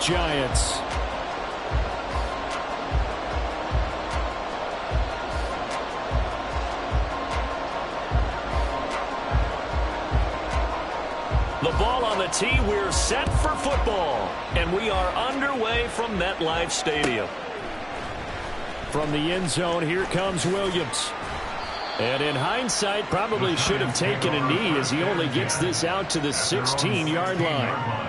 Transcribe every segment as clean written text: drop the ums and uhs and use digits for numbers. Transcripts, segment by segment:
Giants. The ball on the tee. We're set for football. And we are underway from MetLife Stadium. From the end zone, here comes Williams. And in hindsight, probably should have taken a knee as he only gets this out to the 16-yard line.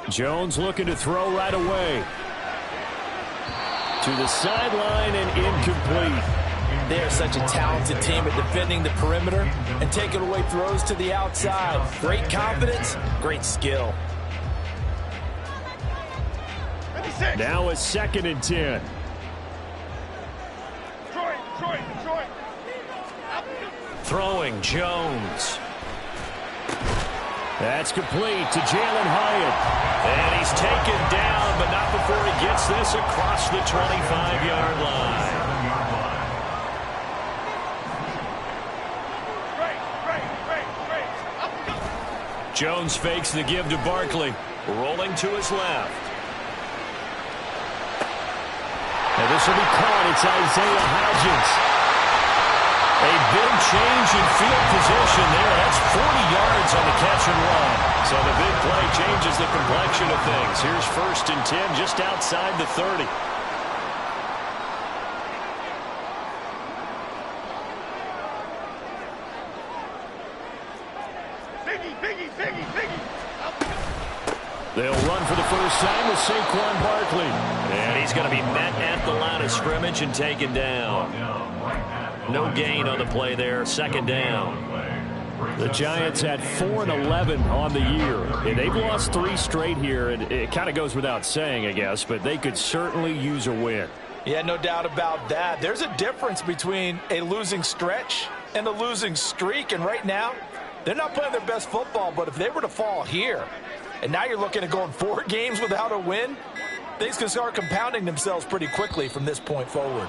Jones looking to throw right away. To the sideline and incomplete. They're such a talented team at defending the perimeter and taking away throws to the outside. Great confidence, great skill. Now a 2nd and 10. Throwing Jones. That's complete to Jalen Hyatt. And he's taken down, but not before he gets this across the 25-yard line. Jones fakes the give to Barkley. Rolling to his left. And this will be caught. It's Isaiah Hodgins. A big change in field position there. That's 40 yards on the catch and run. So the big play changes the complexion of things. Here's 1st and 10 just outside the 30. They'll run for the first time with Saquon Barkley. And he's going to be met at the line of scrimmage and taken down. No gain on the play there. 2nd down. The Giants at 4-11 on the year. And they've lost 3 straight here. And it kind of goes without saying, I guess, but they could certainly use a win. Yeah, no doubt about that. There's a difference between a losing stretch and a losing streak. And right now, they're not playing their best football. But if they were to fall here, and now you're looking at going 4 games without a win, things can start compounding themselves pretty quickly from this point forward.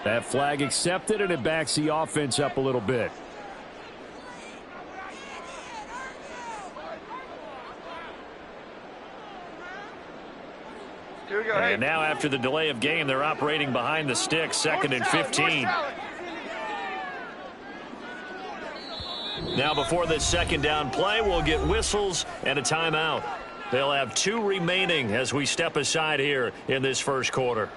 That flag accepted, and it backs the offense up a little bit. And now after the delay of game, they're operating behind the sticks. 2nd and 15. Now before this 2nd down play, we'll get whistles and a timeout. They'll have 2 remaining as we step aside here in this 1st quarter.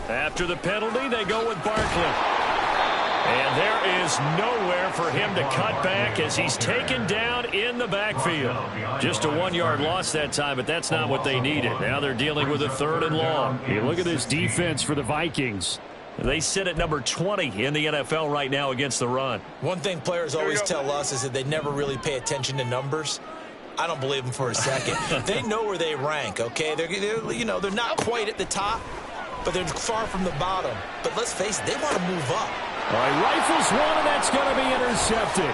After the penalty, they go with Barkley. And there is nowhere for him to cut back as he's taken down in the backfield. Just a 1-yard loss that time, but that's not what they needed. Now they're dealing with a 3rd and long. Hey, look at this defense for the Vikings. They sit at number 20 in the NFL right now against the run. One thing players always tell us is that they never really pay attention to numbers. I don't believe them for a second. They know where they rank, okay? They're not quite at the top, but they're far from the bottom. But let's face it, they want to move up. All right, rifles one, and that's going to be intercepted.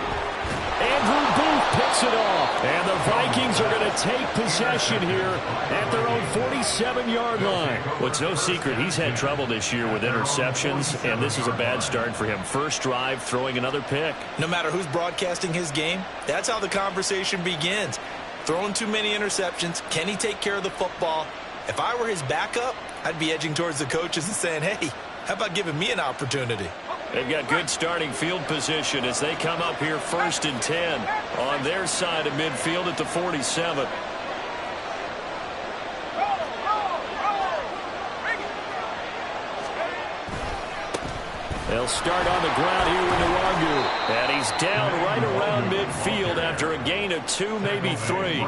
Andrew Booth picks it off. And the Vikings are going to take possession here at their own 47-yard line. Well, it's no secret he's had trouble this year with interceptions, and this is a bad start for him. First drive, throwing another pick. No matter who's broadcasting his game, that's how the conversation begins. Throwing too many interceptions. Can he take care of the football? If I were his backup, I'd be edging towards the coaches and saying, hey, how about giving me an opportunity? They've got good starting field position as they come up here 1st and 10 on their side of midfield at the 47. They'll start on the ground here with Nwangu. And he's down right around midfield after a gain of 2, maybe 3.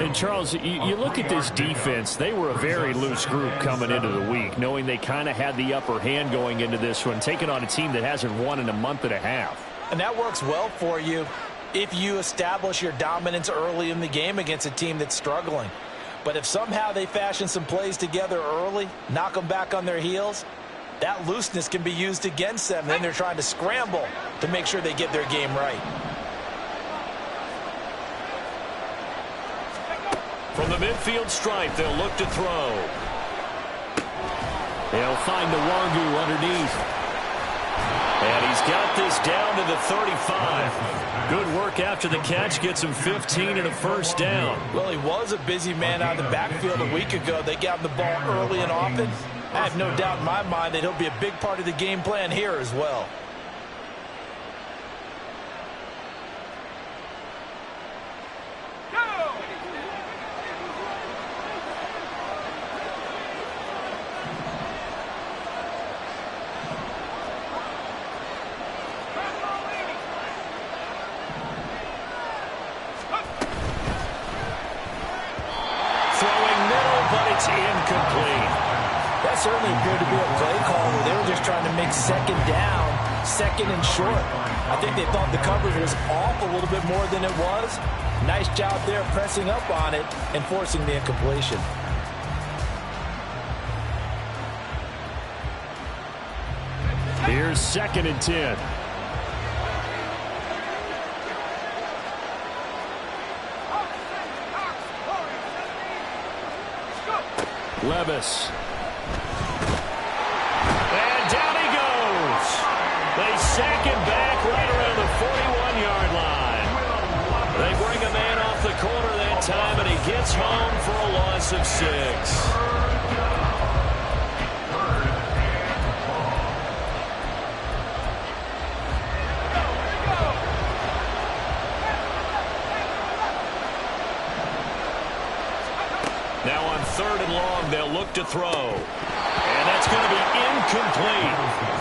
And, Charles, you look at this defense. They were a very loose group coming into the week, knowing they kind of had the upper hand going into this one, taking on a team that hasn't won in a month and a half. And that works well for you if you establish your dominance early in the game against a team that's struggling. But if somehow they fashion some plays together early, knock them back on their heels, that looseness can be used against them. Then they're trying to scramble to make sure they get their game right. From the midfield stripe, they'll look to throw. They'll find Nwangu underneath. And he's got this down to the 35. Good work after the catch. Gets him 15 and a first down. Well, he was a busy man out of the backfield a week ago. They got him the ball early and often. I have no doubt in my mind that he'll be a big part of the game plan here as well. Certainly appeared to be a play call where they were just trying to make second down, second and short. I think they thought the coverage was off a little bit more than it was. Nice job there pressing up on it and forcing the incompletion. Here's 2nd and 10. Levis. They sack him back right around the 41-yard line. They bring a man off the corner that time, and he gets home for a loss of 6. Now on 3rd and long, they'll look to throw. And that's going to be incomplete.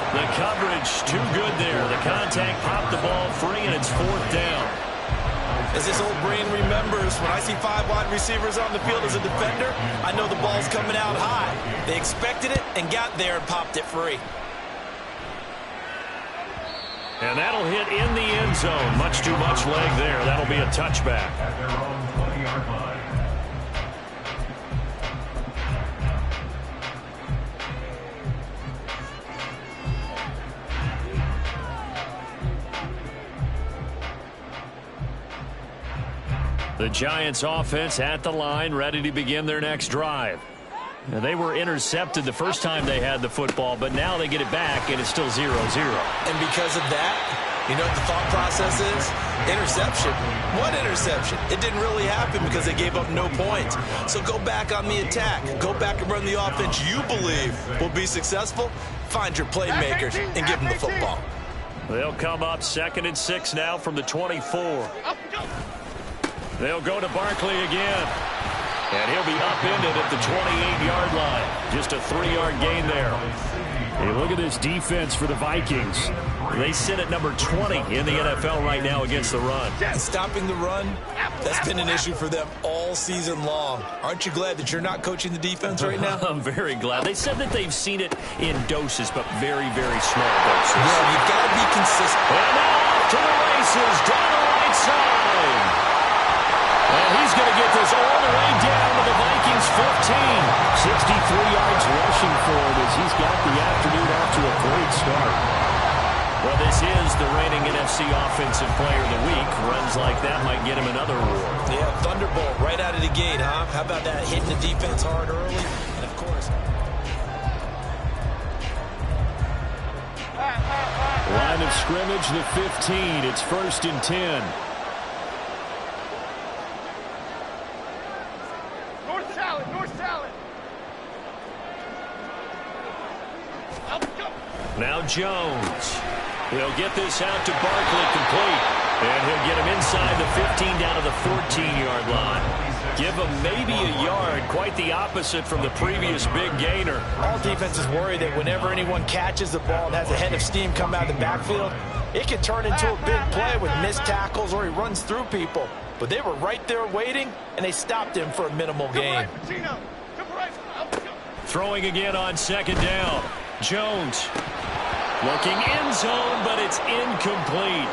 The coverage too good there. The contact popped the ball free, and it's 4th down. As this old brain remembers, when I see 5 wide receivers on the field as a defender, I know the ball's coming out high. They expected it and got there and popped it free. And that'll hit in the end zone. Much too much leg there. That'll be a touchback. At their own 20-yard line. The Giants offense at the line, ready to begin their next drive. Now, they were intercepted the first time they had the football, but now they get it back, and it's still 0-0. And because of that, you know what the thought process is? Interception. What interception? It didn't really happen because they gave up no points. So go back on the attack. Go back and run the offense you believe will be successful. Find your playmakers and give them the football. They'll come up 2nd and 6 now from the 24. They'll go to Barkley again. And he'll be upended at the 28-yard line. Just a 3-yard gain there. Hey, look at this defense for the Vikings. They sit at number 20 in the NFL right now against the run. Stopping the run, that's been an issue for them all season long. Aren't you glad that you're not coaching the defense right now? I'm very glad. They said that they've seen it in doses, but very, very small doses. Yeah, you've got to be consistent. And now off to the races down the right side. And he's going to get this all the way down to the Vikings 15. 63 yards rushing for him as he's got the afternoon off to a great start. Well, this is the reigning NFC Offensive Player of the Week. Runs like that might get him another award. Yeah, Thunderbolt right out of the gate, huh? How about that, hitting the defense hard early? And, of course... Line of scrimmage, the 15. It's 1st and 10. Now Jones. He'll get this out to Barkley complete. And he'll get him inside the 15 down to the 14-yard line. Give him maybe a yard, quite the opposite from the previous big gainer. All defenses worry that whenever anyone catches the ball and has a head of steam come out of the backfield, it can turn into a big play with missed tackles or he runs through people. But they were right there waiting, and they stopped him for a minimal gain. Throwing again on second down. Jones looking end zone, but it's incomplete.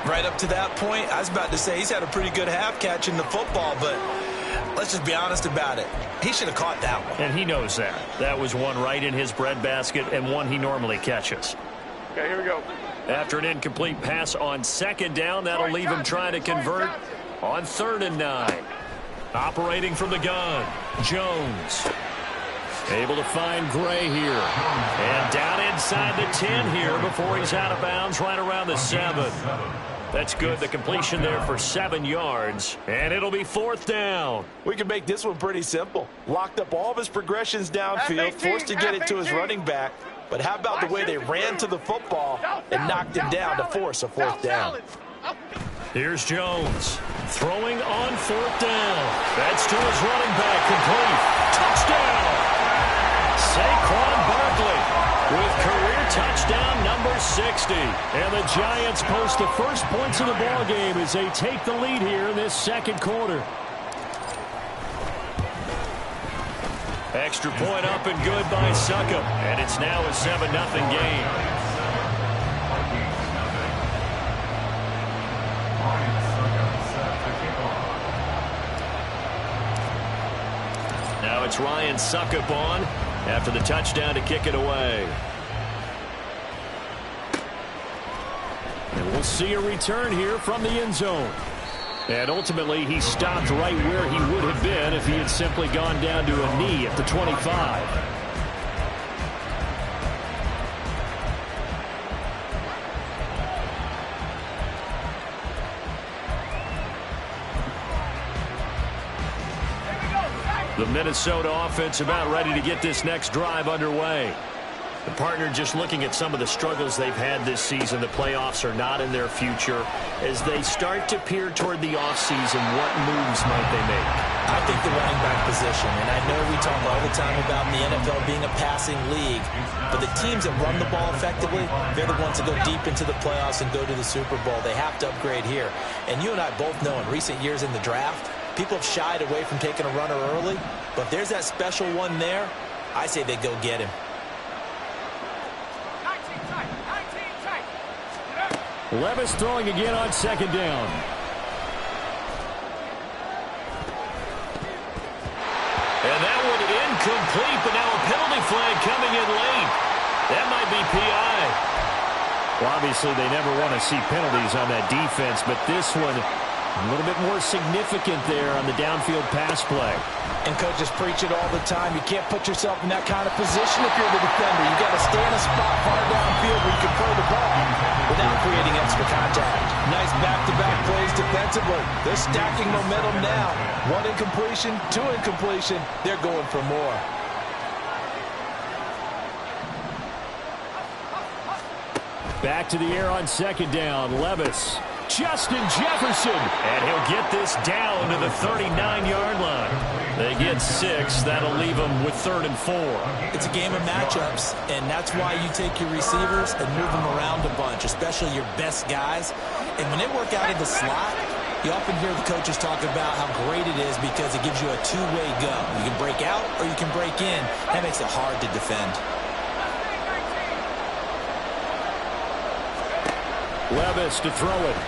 Right up to that point, I was about to say he's had a pretty good half catching the football, but let's just be honest about it. He should have caught that one. And he knows that. That was one right in his breadbasket and one he normally catches. Okay, here we go. After an incomplete pass on second down, that'll leave him trying to convert on 3rd and 9. Operating from the gun, Jones. Able to find Gray here. And down inside the 10 here before he's out of bounds right around the 7. That's good. The completion there for 7 yards. And it'll be 4th down. We can make this one pretty simple. Locked up all of his progressions downfield, forced to get it to his running back. But how about the way they ran to the football and knocked him down to force a 4th down? Here's Jones throwing on 4th down. That's to his running back, complete. Touchdown! Saquon Barkley with career touchdown number 60. And the Giants post the first points of the ball game as they take the lead here in this second quarter. Extra point up and good by Succop. And it's now a 7-0 game. Now it's Ryan Succop on after the touchdown to kick it away. And we'll see a return here from the end zone. And ultimately, he stopped right where he would have been if he had simply gone down to a knee at the 25. The Minnesota offense about ready to get this next drive underway. The partner just looking at some of the struggles they've had this season. The playoffs are not in their future. As they start to peer toward the offseason, what moves might they make? I think the running back position, and I know we talk all the time about the NFL being a passing league, but the teams that run the ball effectively, they're the ones that go deep into the playoffs and go to the Super Bowl. They have to upgrade here. And you and I both know in recent years in the draft, people have shied away from taking a runner early, but if there's that special one there, I say they go get him. Levis throwing again on second down. And that one incomplete, but now a penalty flag coming in late. That might be PI. Well, obviously, they never want to see penalties on that defense, but this one a little bit more significant there on the downfield pass play. And coaches preach it all the time. You can't put yourself in that kind of position if you're the defender. You got to stay in a spot far downfield where you can throw the ball without creating extra contact. Nice back-to-back plays defensively. They're stacking momentum now. 1 incompletion, 2 incompletion. They're going for more. Back to the air on second down. Levis. Justin Jefferson. And he'll get this down to the 39-yard line. They get 6. That'll leave them with 3rd and 4. It's a game of matchups, and that's why you take your receivers and move them around a bunch, especially your best guys. And when they work out in the slot, you often hear the coaches talk about how great it is because it gives you a two-way go. You can break out or you can break in. That makes it hard to defend. Levis to throw it.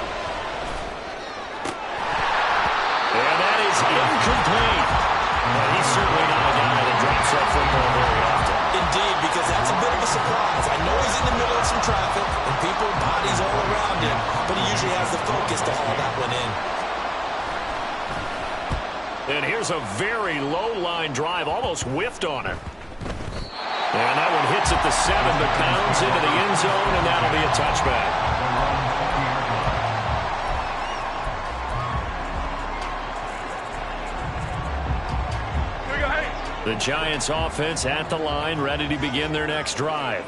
And that is incomplete. Well, he's certainly not a guy that drops that football very often. Indeed, because that's a bit of a surprise. I know he's in the middle of some traffic and people, bodies all around him, but he usually has the focus to haul that one in. And here's a very low-line drive, almost whiffed on it. And that one hits at the 7, but bounds into the end zone, and that'll be a touchback. The Giants offense at the line, ready to begin their next drive.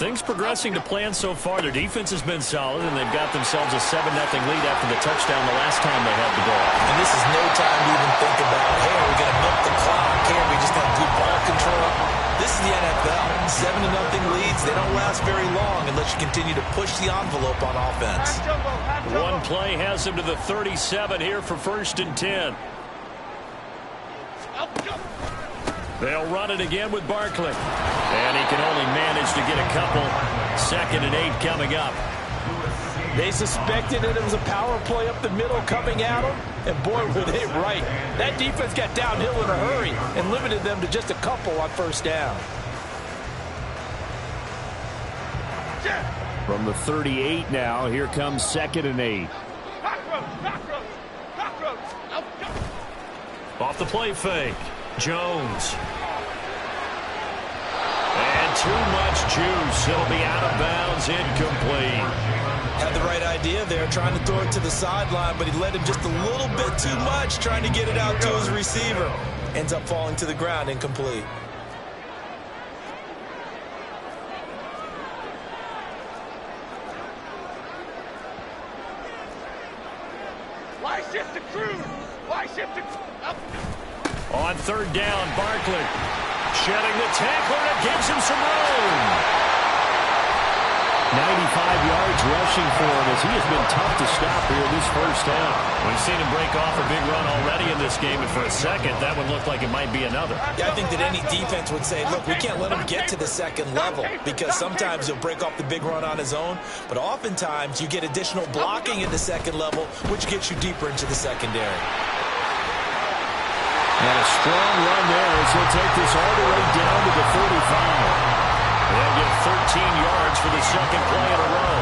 Things progressing to plan so far. Their defense has been solid, and they've got themselves a 7-0 lead after the touchdown the last time they had the ball. And this is no time to even think about, hey, are we going to milk the clock? Hey, are we just going to do ball control? This is the NFL. 7-0 leads, they don't last very long unless you continue to push the envelope on offense. One play has them to the 37 here for 1st and 10. They'll run it again with Barkley. And he can only manage to get a couple. 2nd and 8 coming up. They suspected it was a power play up the middle coming at them, and boy, were they right. That defense got downhill in a hurry and limited them to just a couple on 1st down. From the 38 now, here comes 2nd and 8. Off the play fake. Jones. And too much juice. It'll be out of bounds, incomplete. Had the right idea there, trying to throw it to the sideline, but he led him just a little bit too much, trying to get it out to his receiver. Ends up falling to the ground, incomplete. Why shift the crew? Why shift the up? On 3rd down, Barkley shedding the tackler, and it gives him some room. 95 yards rushing for him as he has been tough to stop here this 1st half. We've seen him break off a big run already in this game, and for a second, that one looked like it might be another. Yeah, I think that any defense would say, look, we can't let him get to the 2nd level because sometimes he'll break off the big run on his own, but oftentimes you get additional blocking at the 2nd level, which gets you deeper into the secondary. And a strong run there as he'll take this all the way down to the 45. They'll get 13 yards for the 2nd play in a row.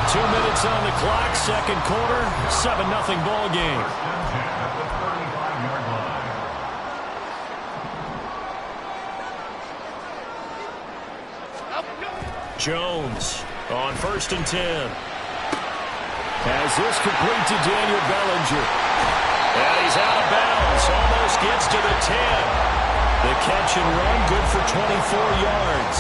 2 minutes on the clock, 2nd quarter, 7-0 ball game. Jones on 1st and 10. As this complete to Daniel Bellinger. And he's out of bounds, almost gets to the 10. The catch and run, good for 24 yards.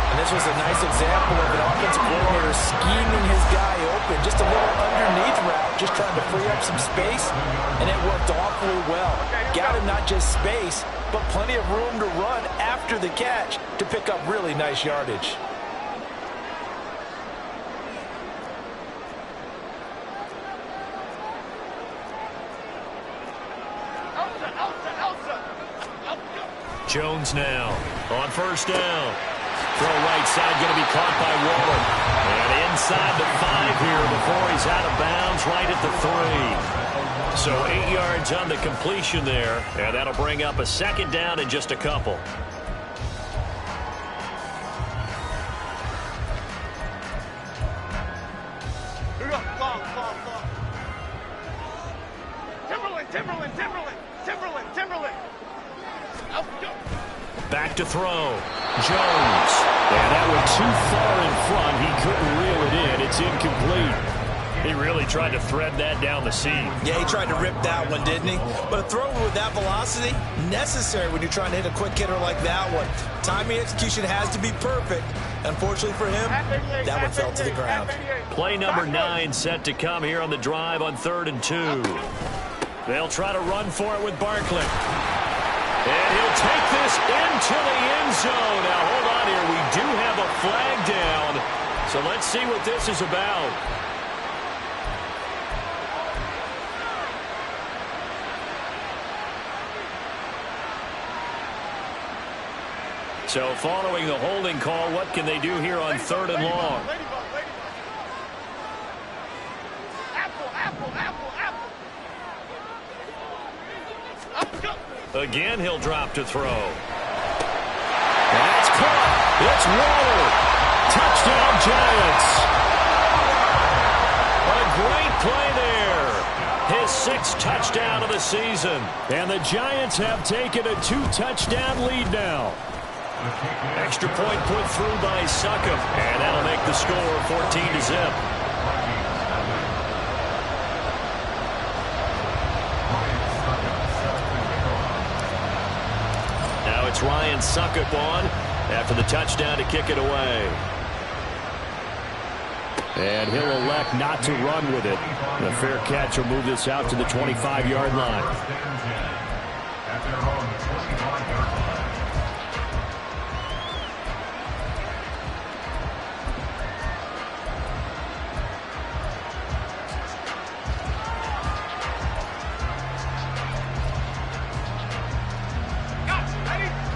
And this was a nice example of an offensive coordinator scheming his guy open. Just a little underneath route, just trying to free up some space, and it worked awfully well. Got him not just space, but plenty of room to run after the catch to pick up really nice yardage. Jones now on 1st down. Throw right side, going to be caught by Waller. And inside the 5 here before he's out of bounds, right at the 3. So 8 yards on the completion there, and that'll bring up a 2nd down in just a couple. Back to throw. Jones. And that went too far in front. He couldn't reel it in. It's incomplete. He really tried to thread that down the seam. Yeah, he tried to rip that one, didn't he? But a throw with that velocity, necessary when you're trying to hit a quick hitter like that one. Timing execution has to be perfect. Unfortunately for him, that one fell to the ground. Play number 9 set to come here on the drive on 3rd and 2. They'll try to run for it with Barkley. And he'll take this into the end zone. Now, hold on here. We do have a flag down. So let's see what this is about. So following the holding call, what can they do here on 3rd and long? Again, he'll drop to throw. That's caught. It's Waller. Touchdown, Giants. What a great play there. His 6th touchdown of the season. And the Giants have taken a 2-touchdown lead now. Extra point put through by Succop. And that'll make the score 14-0. It's Ryan Succop on. after the touchdown to kick it away. And he'll elect not to run with it. The fair catch will move this out to the 25-yard line. At their own 25-yard line.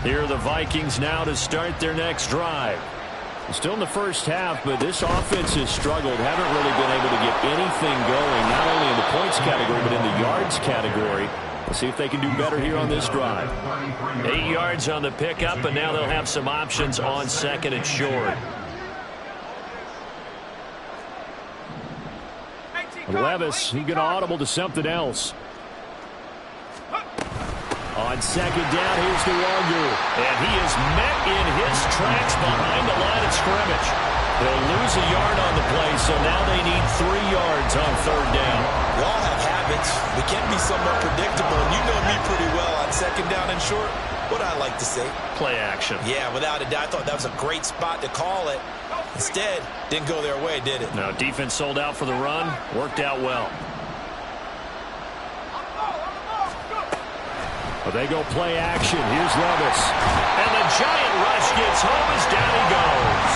Here are the Vikings now to start their next drive. Still in the first half, but this offense has struggled. Haven't really been able to get anything going, not only in the points category, but in the yards category. We'll see if they can do better here on this drive. 8 yards on the pickup, and now they'll have some options on second and short. Levis, he can audible to something else. On second down, here's the Wonder. And he is met in his tracks behind the line of scrimmage. They'll lose a yard on the play, so now they need 3 yards on third down. We all have habits. We can be somewhat predictable, and you know me pretty well on second down and short. What I like to say? Play action. Yeah, without a doubt. I thought that was a great spot to call it. Instead, didn't go their way, did it? No, defense sold out for the run. Worked out well. Well, they go play action. Here's Levis. And the giant rush gets home as down he goes.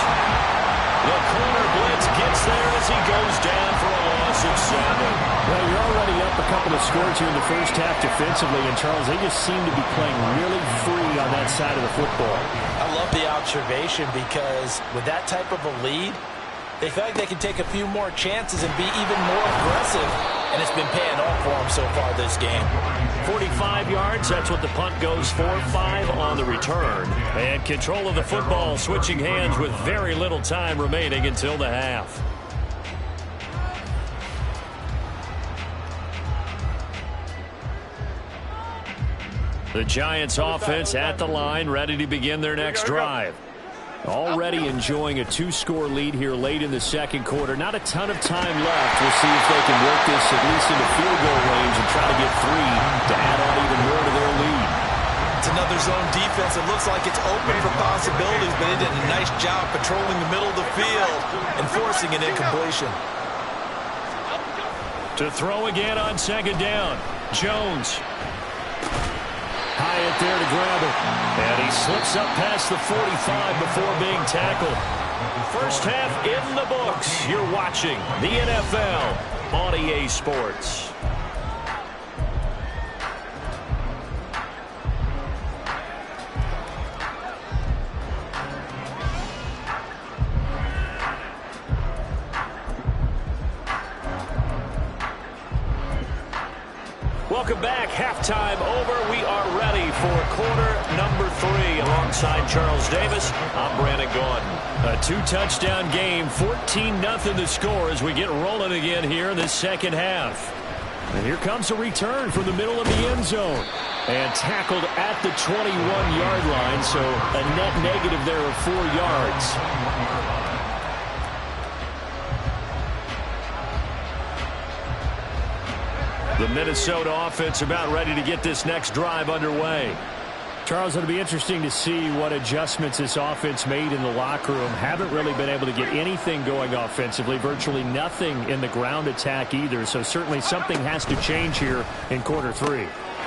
The corner blitz gets there as he goes down for a loss of 7. Well, you're already up a couple of scores here in the first half defensively, and Charles, they just seem to be playing really free on that side of the football. I love the observation because with that type of a lead, they feel like they can take a few more chances and be even more aggressive, and it's been paying off for them so far this game. 45 yards, that's what the punt goes for. 5 on the return. And control of the football switching hands with very little time remaining until the half. The Giants offense at the line, ready to begin their next drive. Already enjoying a 2-score lead here late in the second quarter. Not a ton of time left. We'll see if they can work this at least into field goal range and try to get 3 to add on even more to their lead. It's another zone defense. It looks like it's open for possibilities, but they did a nice job patrolling the middle of the field and forcing an incompletion. To throw again on second down. Jones. Hyatt there to grab it. And he slips up past the 45 before being tackled. First half in the books. You're watching the NFL on EA Sports. Welcome back. Halftime over. We are ready for quarter number 3. Alongside Charles Davis, I'm Brandon Gordon. A 2-touchdown game, 14-0 the score as we get rolling again here in the second half. And here comes a return from the middle of the end zone. And tackled at the 21-yard line, so a net negative there of 4 yards. The Minnesota offense about ready to get this next drive underway. Charles, it'll be interesting to see what adjustments this offense made in the locker room. Haven't really been able to get anything going offensively, virtually nothing in the ground attack either. So certainly something has to change here in quarter 3.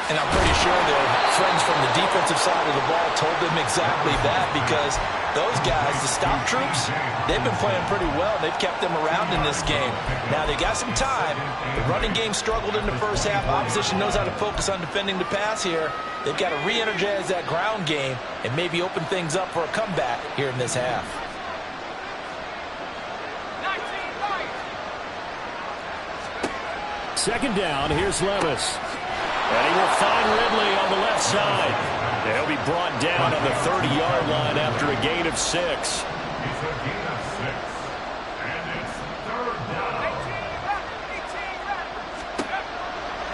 And I'm pretty sure their friends from the defensive side of the ball told them exactly that, because those guys, the stop troops, they've been playing pretty well. They've kept them around in this game. Now, they got some time. The running game struggled in the first half. Opposition knows how to focus on defending the pass here. They've got to re-energize that ground game and maybe open things up for a comeback here in this half. Second down, here's Levis. And he will find Ridley on the left side. He'll be brought down on the 30-yard line after a gain of 6. It's a gain of 6. And it's third down.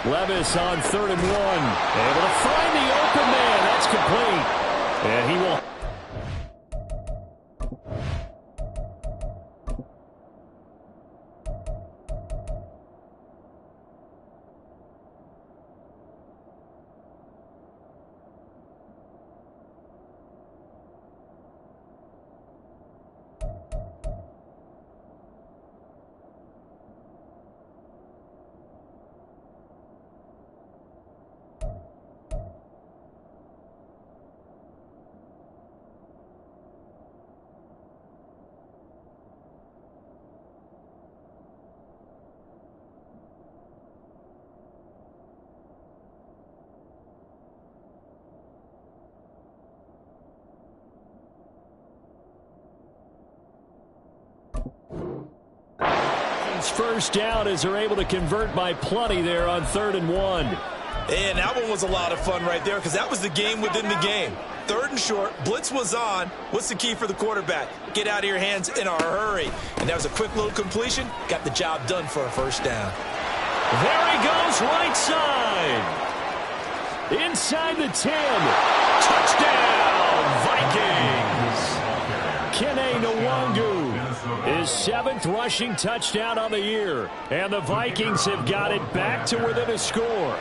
Levis on 3rd and 1. Able to find the open man. That's complete. And he will... it's first down as they're able to convert by plenty there on 3rd and 1. And that one was a lot of fun right there because that was the game within the game. 3rd and short, blitz was on. What's the key for the quarterback? Get out of your hands in a hurry. And that was a quick little completion. Got the job done for a first down. There he goes, right side. Inside the 10. Touchdown, Vikings. Kene Nwangu, his 7th rushing touchdown on the year. And the Vikings have got it back to within a score.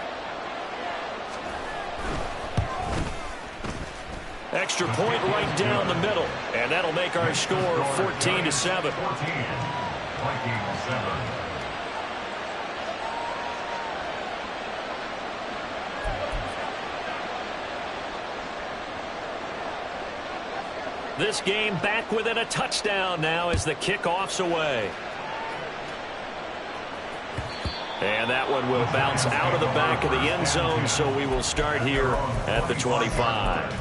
Extra point right down the middle. And that'll make our score 14-7. 14, This game back within a touchdown now as the kickoff's away. And that one will bounce out of the back of the end zone, so we will start here at the 25.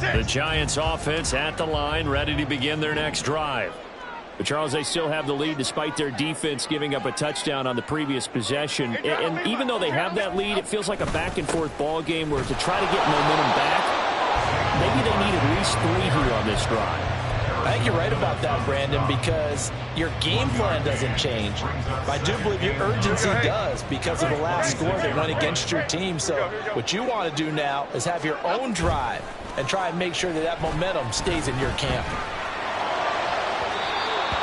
The Giants offense at the line, ready to begin their next drive. But Charles, they still have the lead despite their defense giving up a touchdown on the previous possession. And even though they have that lead, it feels like a back-and-forth ball game where to try to get momentum back, maybe they need at least 3 here on this drive. I think you're right about that, Brandon, because your game plan doesn't change. I do believe your urgency does because of the last score that went against your team. So what you want to do now is have your own drive and try and make sure that that momentum stays in your camp.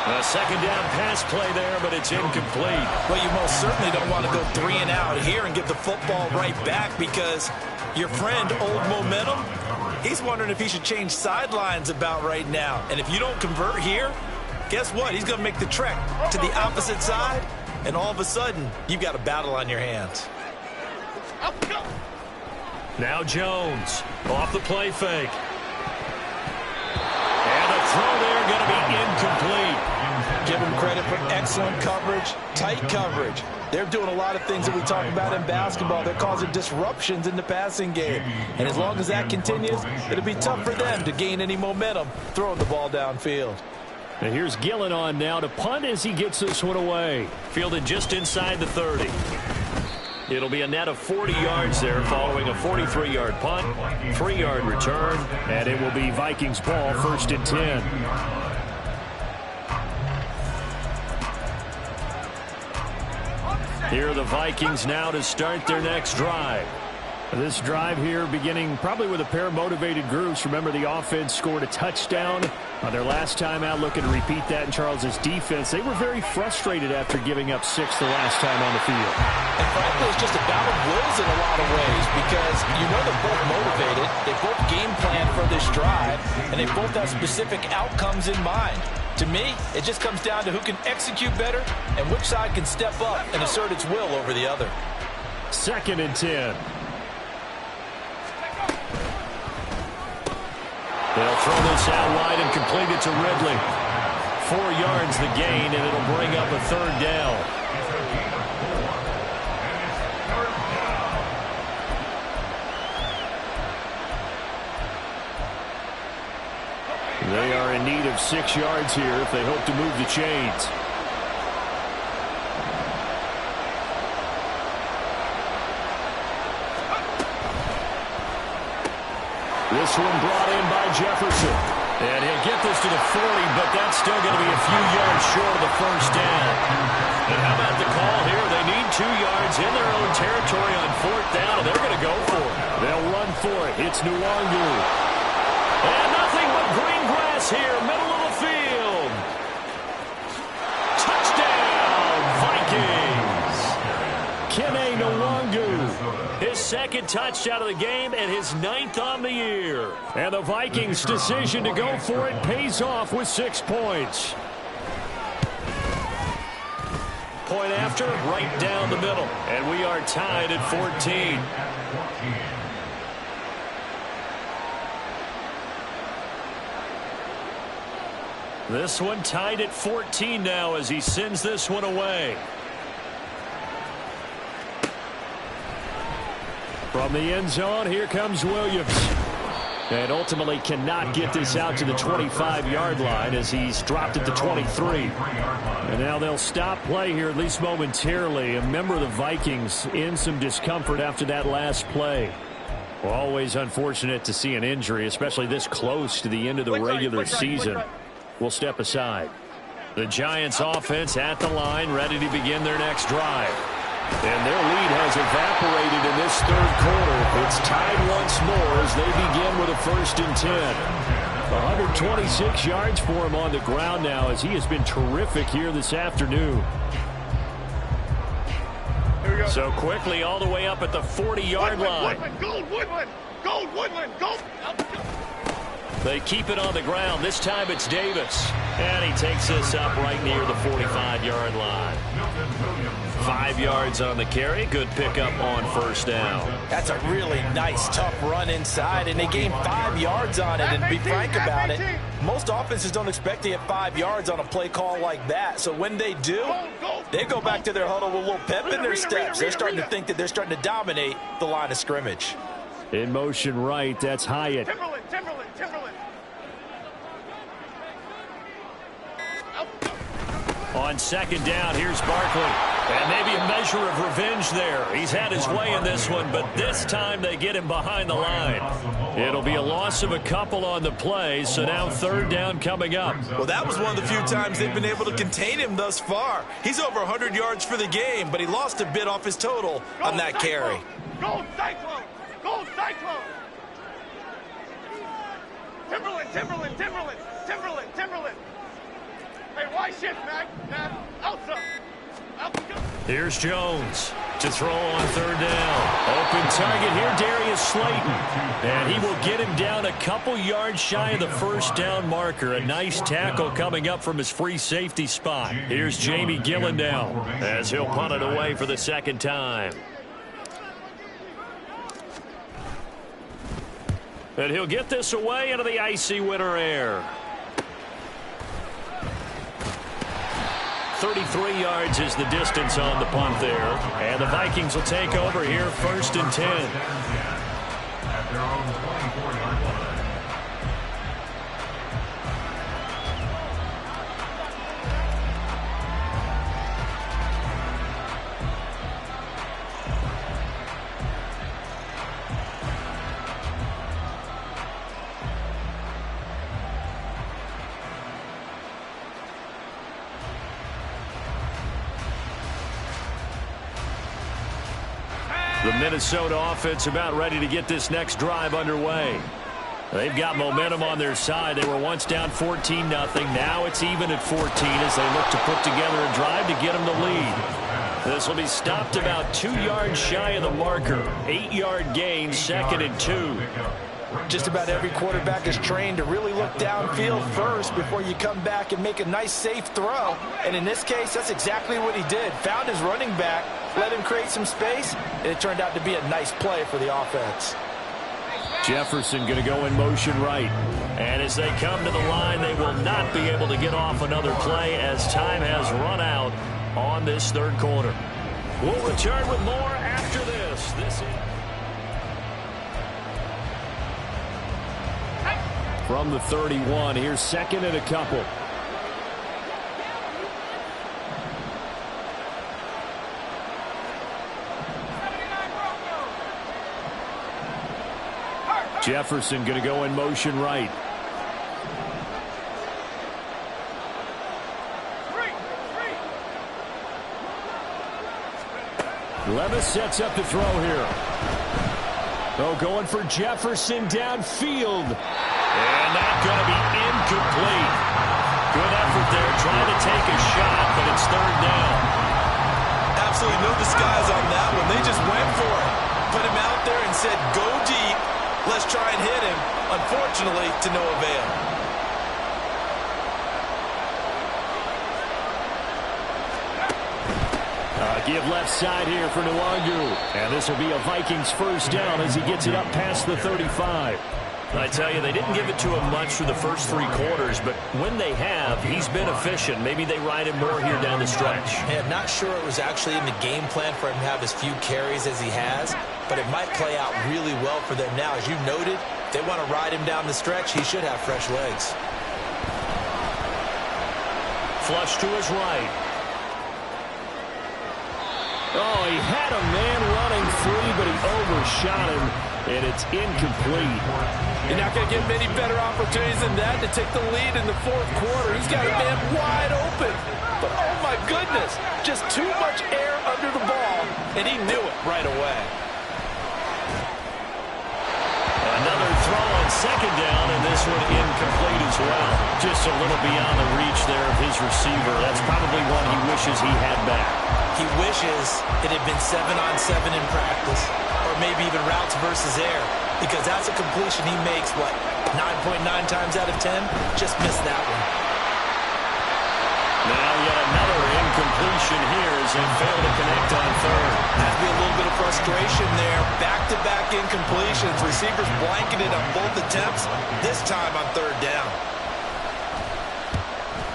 A second down pass play there, but it's incomplete. Well, you most certainly don't want to go 3 and out here and get the football right back because your friend, Old Momentum, he's wondering if he should change sidelines about right now. And if you don't convert here, guess what? He's going to make the trek to the opposite side, and all of a sudden, you've got a battle on your hands. Now Jones off the play fake. And the throw there going to be incomplete. Give him credit for excellent coverage, tight coverage. They're doing a lot of things that we talk about in basketball. They're causing disruptions in the passing game. And as long as that continues, it'll be tough for them to gain any momentum throwing the ball downfield. And here's Gillen on now to punt as he gets this one away. Fielded just inside the 30. It'll be a net of 40 yards there following a 43-yard punt, 3-yard return, and it will be Vikings ball 1st and 10. Here are the Vikings now to start their next drive. This drive here beginning probably with a pair of motivated groups. Remember, the offense scored a touchdown on their last time out. Looking to repeat that in Charles's defense. They were very frustrated after giving up 6 the last time on the field. And frankly, it's just a battle of wills in a lot of ways because you know they're both motivated. They both game plan for this drive, and they both have specific outcomes in mind. To me, it just comes down to who can execute better and which side can step up and assert its will over the other. 2nd and 10. They'll throw this out wide and complete it to Ridley. 4 yards the gain, and it'll bring up a 3rd down. They are in need of 6 yards here if they hope to move the chains. This one brought in by Jefferson. And he'll get this to the 40, but that's still going to be a few yards short of the first down. And how about the call here? They need 2 yards in their own territory on 4th down, and they're going to go for it. They'll run for it. It's Nwangu. And nothing but green grass here, middle of the field. Touchdown, Vikings. Kene Nwangu. His 2nd touchdown of the game and his 9th on the year. And the Vikings' decision to go for it pays off with 6 points. Point after, right down the middle. And we are tied at 14. This one tied at 14 now as he sends this one away. From the end zone, here comes Williams. And ultimately cannot get this out to the 25-yard line as he's dropped at the 23. And now they'll stop play here, at least momentarily. A member of the Vikings in some discomfort after that last play. Well, always unfortunate to see an injury, especially this close to the end of the regular season. We'll step aside. The Giants offense at the line, ready to begin their next drive. And their lead has evaporated in this third quarter. It's tied once more as they begin with a 1st and 10. 126 yards for him on the ground now as he has been terrific here this afternoon. So quickly all the way up at the 40-yard line. Gold Woodland! Gold Woodland! Gold! They keep it on the ground. This time it's Davis. And he takes this up right near the 45-yard line. 5 yards on the carry. Good pickup on 1st down. That's a really nice, tough run inside, and they gained 5 yards on it. And to be frank about it, most offenses don't expect to get 5 yards on a play call like that. So when they do, they go back to their huddle with a little pep in their steps. They're starting to think that they're starting to dominate the line of scrimmage. In motion right, that's Hyatt. Timberland! On 2nd down, here's Barkley. And maybe a measure of revenge there. He's had his way in this one, but this time they get him behind the line. It'll be a loss of a couple on the play, so now 3rd down coming up. Well, that was one of the few times they've been able to contain him thus far. He's over 100 yards for the game, but he lost a bit off his total on that carry. Gold Cyclone! Gold Cyclone! Timberland! Hey, why shift, Mac? Outside. Here's Jones to throw on 3rd down. Open target here, Darius Slayton. And he will get him down a couple yards shy of the 1st down marker. A nice tackle coming up from his free safety spot. Here's Jamie Gillendow as he'll punt it away for the 2nd time. And he'll get this away into the icy winter air. 33 yards is the distance on the punt there. And the Vikings will take over here 1st and 10. At their own 24-yard line. The Minnesota offense about ready to get this next drive underway. They've got momentum on their side. They were once down 14-0. Now it's even at 14 as they look to put together a drive to get them the lead. This will be stopped about 2 yards shy of the marker. 8-yard gain, 2nd and 2. Just about every quarterback is trained to really look downfield first before you come back and make a nice, safe throw. And in this case, that's exactly what he did. Found his running back, let him create some space, and it turned out to be a nice play for the offense. Jefferson going to go in motion right. And as they come to the line, they will not be able to get off another play as time has run out on this 3rd quarter. We'll return with more after this. From the 31, here's 2nd and a couple. Jefferson going to go in motion right. Levis sets up to throw here. Oh, going for Jefferson downfield. And not going to be incomplete. Good effort there, trying to take a shot, but it's 3rd down. Absolutely no disguise on that one. They just went for it. Put him out there and said, go deep. Let's try and hit him. Unfortunately, to no avail. Give left side here for Nwangu. And this will be a Vikings 1st down as he gets it up past the 35. I tell you, they didn't give it to him much for the first 3 quarters, but when they have, he's been efficient. Maybe they ride him more here down the stretch. Hey, I'm not sure it was actually in the game plan for him to have as few carries as he has, but it might play out really well for them now. As you noted, If they want to ride him down the stretch, he should have fresh legs. Flush to his right. Oh, he had a man running free, but he overshot him, and it's incomplete. You're not going to get many better opportunities than that to take the lead in the fourth quarter. He's got a man wide open. But, oh, my goodness, just too much air under the ball, and he knew it right away. Another throw on second down, and this one incomplete as well. Just a little beyond the reach there of his receiver. That's probably one he wishes he had back. He wishes it had been 7-on-7 in practice, or maybe even routes versus air, because that's a completion he makes, what, 9.9 times out of 10? Just missed that one. Now yet another incompletion here as they fail to connect on third. That'd be a little bit of frustration there. Back-to-back incompletions. Receivers blanketed on both attempts, this time on third down.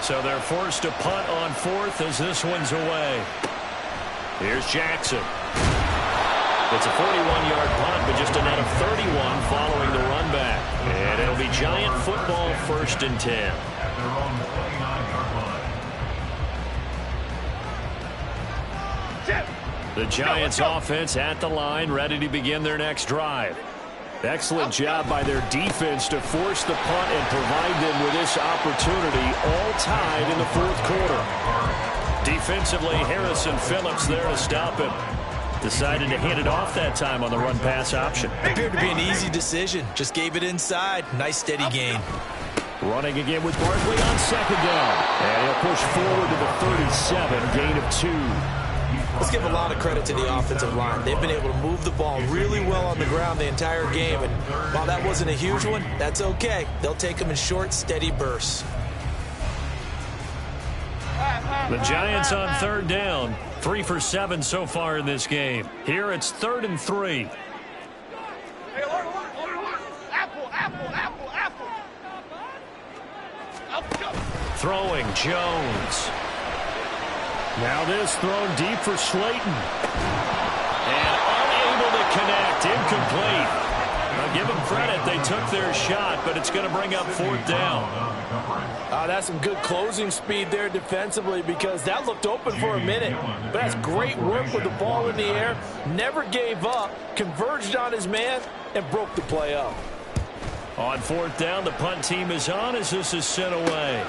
So they're forced to punt on fourth as this one's away. Here's Jackson. It's a 41-yard punt, but just a net of 31 following the run back. And it'll be Giant football, 1st and 10. The Giants offense at the line, ready to begin their next drive. Excellent job by their defense to force the punt and provide them with this opportunity, all tied in the fourth quarter. Defensively, Harrison Phillips there to stop him. Decided to hand it off that time on the run-pass option. Appeared to be an easy decision. Just gave it inside. Nice steady gain. Running again with Barkley on second down. And he'll push forward to the 37, gain of 2. Let's give a lot of credit to the offensive line. They've been able to move the ball really well on the ground the entire game. And while that wasn't a huge one, that's okay. They'll take them in short, steady bursts. The Giants on third down. 3 for 7 so far in this game. Here it's 3rd and 3. Hey, apple, apple, apple, apple. Throwing Jones. Now this thrown deep for Slayton. And unable to connect. Incomplete. Now give them credit. They took their shot, but it's going to bring up 4th down. That's some good closing speed there defensively, because that looked open for a minute. But that's great work with the ball in the air. Never gave up. Converged on his man and broke the play up. On 4th down, the punt team is on as this is sent away.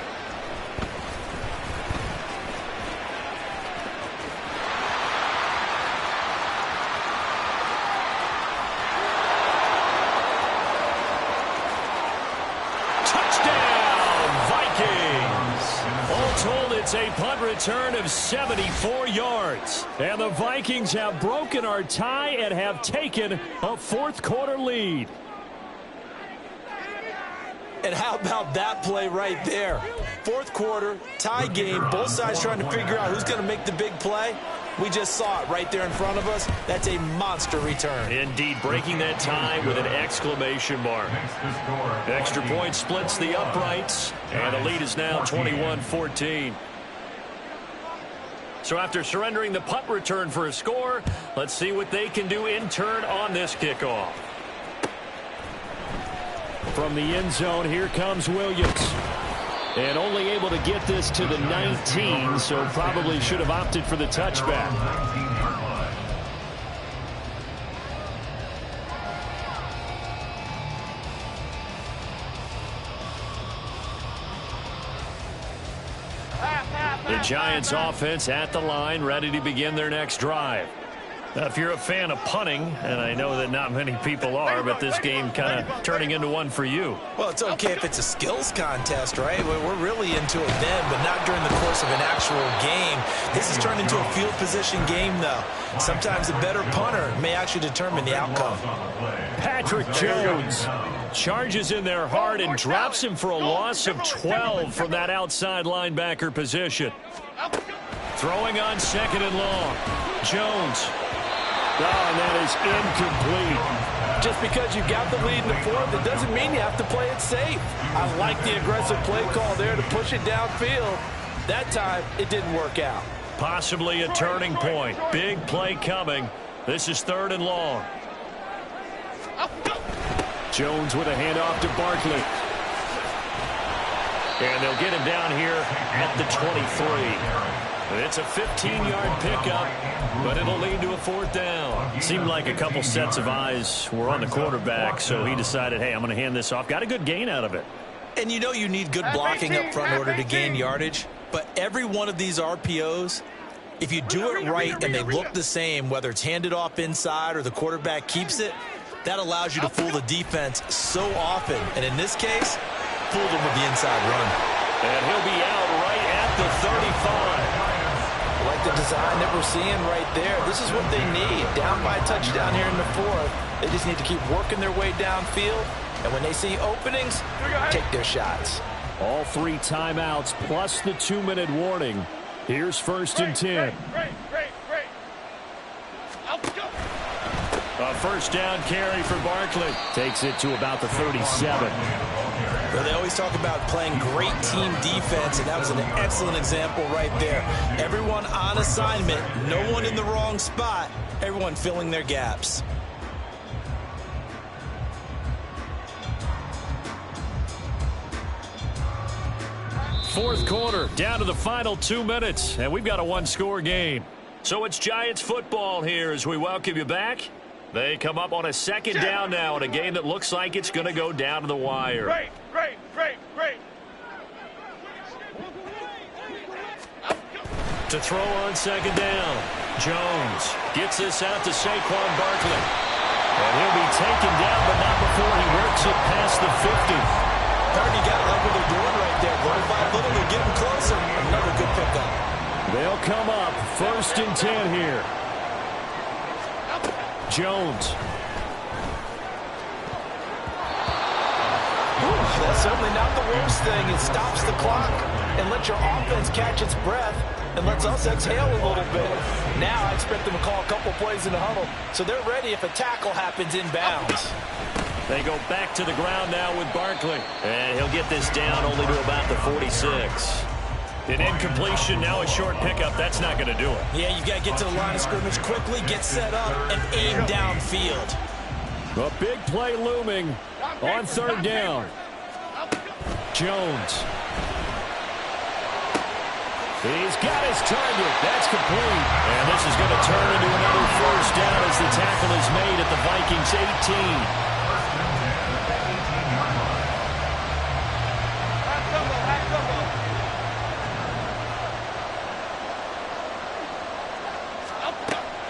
It's a punt return of 74 yards. And the Vikings have broken our tie and have taken a fourth quarter lead. And how about that play right there? Fourth quarter, tie game, both sides trying to figure out who's going to make the big play. We just saw it right there in front of us. That's a monster return. Indeed, breaking that tie with an exclamation mark. Extra point splits the uprights, and the lead is now 21-14. So after surrendering the punt return for a score, let's see what they can do in turn on this kickoff. From the end zone, here comes Williams. And only able to get this to the 19, so probably should have opted for the touchback. The Giants offense at the line, ready to begin their next drive. Now, if you're a fan of punting, and I know that not many people are, but this game kind of turning into one for you. Well, it's okay if it's a skills contest, right? We're really into it then, but not during the course of an actual game. This has turned into a field position game, though. Sometimes a better punter may actually determine the outcome. Patrick Jones charges in there hard and drops him for a loss of 12 from that outside linebacker position. Throwing on second and long. Jones. Oh, and that is incomplete. Just because you got the lead in the fourth, it doesn't mean you have to play it safe. I like the aggressive play call there to push it downfield. That time, it didn't work out. Possibly a turning point. Big play coming. This is 3rd and long. Jones with a handoff to Barkley. And they'll get him down here at the 23. It's a 15-yard pickup, but it'll lead to a 4th down. Seemed like a couple sets of eyes were on the quarterback, so he decided, hey, I'm going to hand this off. Got a good gain out of it. And you know you need good blocking up front in order to gain yardage, but every one of these RPOs, if you do it right and they look the same, whether it's handed off inside or the quarterback keeps it, that allows you to fool the defense so often. And in this case, fooled him with the inside run. And he'll be out right at the 35. Like the design that we're seeing right there. This is what they need. Down by a touchdown here in the 4th. They just need to keep working their way downfield. And when they see openings, take their shots. All 3 timeouts plus the 2-minute warning. Here's 1st and 10. A 1st down carry for Barkley. Takes it to about the 37. Well, they always talk about playing great team defense, and that was an excellent example right there. Everyone on assignment, no one in the wrong spot, everyone filling their gaps. Fourth quarter, down to the final 2 minutes, and we've got a 1-score game. So it's Giants football here as we welcome you back. They come up on a 2nd down now in a game that looks like it's going to go down to the wire. Great. To throw on 2nd down, Jones gets this out to Saquon Barkley. And he'll be taken down, but not before he works it past the 50. You got to like what they're doing right there. Little by little, they're getting closer. Another good pickup. They'll come up 1st and 10 here. Jones. That's certainly not the worst thing. It stops the clock and lets your offense catch its breath and lets us exhale a little bit. Now I expect them to call a couple plays in the huddle so they're ready if a tackle happens inbounds. They go back to the ground now with Barkley. And he'll get this down only to about the 46. An incompletion, now a short pickup. That's not going to do it. Yeah, you've got to get to the line of scrimmage quickly, get set up, and aim downfield. A big play looming on 3rd down. Jones. He's got his target. That's complete. And this is going to turn into another 1st down as the tackle is made at the Vikings 18.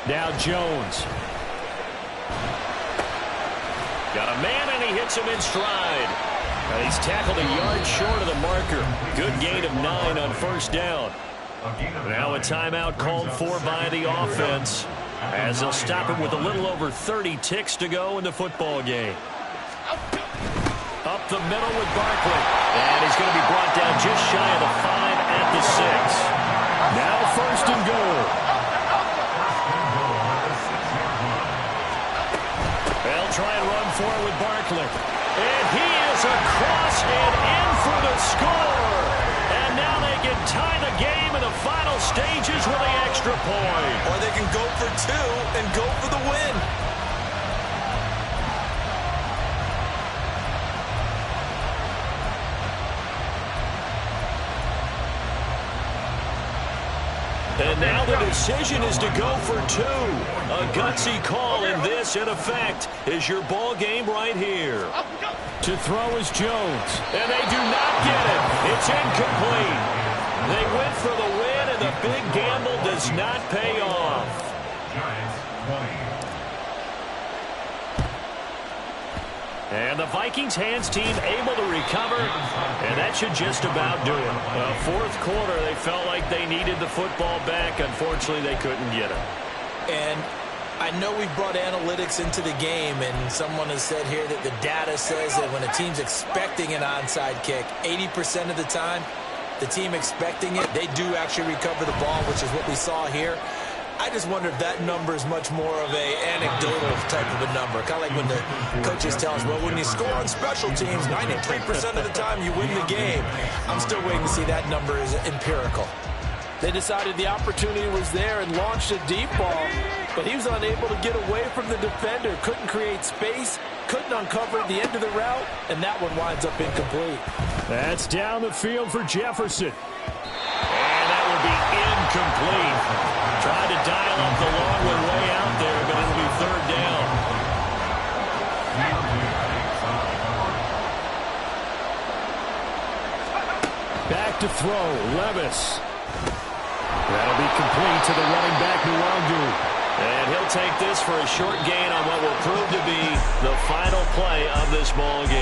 Now Jones. Got a man, and he hits him in stride. And he's tackled a yard short of the marker. Good gain of 9 on 1st down. Now a timeout called for by the offense, as they'll stop him with a little over 30 ticks to go in the football game. Up the middle with Barkley. And he's going to be brought down just shy of the 5 at the 6. Now 1st and goal. They'll try and run for it with Barkley. And he is across and in for the score. And now they can tie the game in the final stages with the extra point. Or they can go for 2 and go for the win. And now the decision is to go for 2. A gutsy call, and this, in effect, is your ball game right here. To throw is Jones. And they do not get it. It's incomplete. They went for the win, and the big gamble does not pay off. And the Vikings hands team able to recover, and that should just about do it. 4th quarter, they felt like they needed the football back. Unfortunately, they couldn't get it. And I know we brought analytics into the game, and someone has said here that the data says that when a team's expecting an onside kick, 80% of the time, the team expecting it, they do actually recover the ball, which is what we saw here. I just wonder if that number is much more of a anecdotal type of a number. Kind of like when the coaches tell us, well, when you score on special teams, 93% of the time you win the game. I'm still waiting to see that number is empirical. They decided the opportunity was there and launched a deep ball. but he was unable to get away from the defender. Couldn't create space, couldn't uncover the end of the route, and that one winds up incomplete. That's down the field for Jefferson. And that will be incomplete. Tried to dial up the long one way out there, but it'll be third down. Back to throw, Levis. That'll be complete to the running back, Nwangu. And he'll take this for a short gain on what will prove to be the final play of this ball game.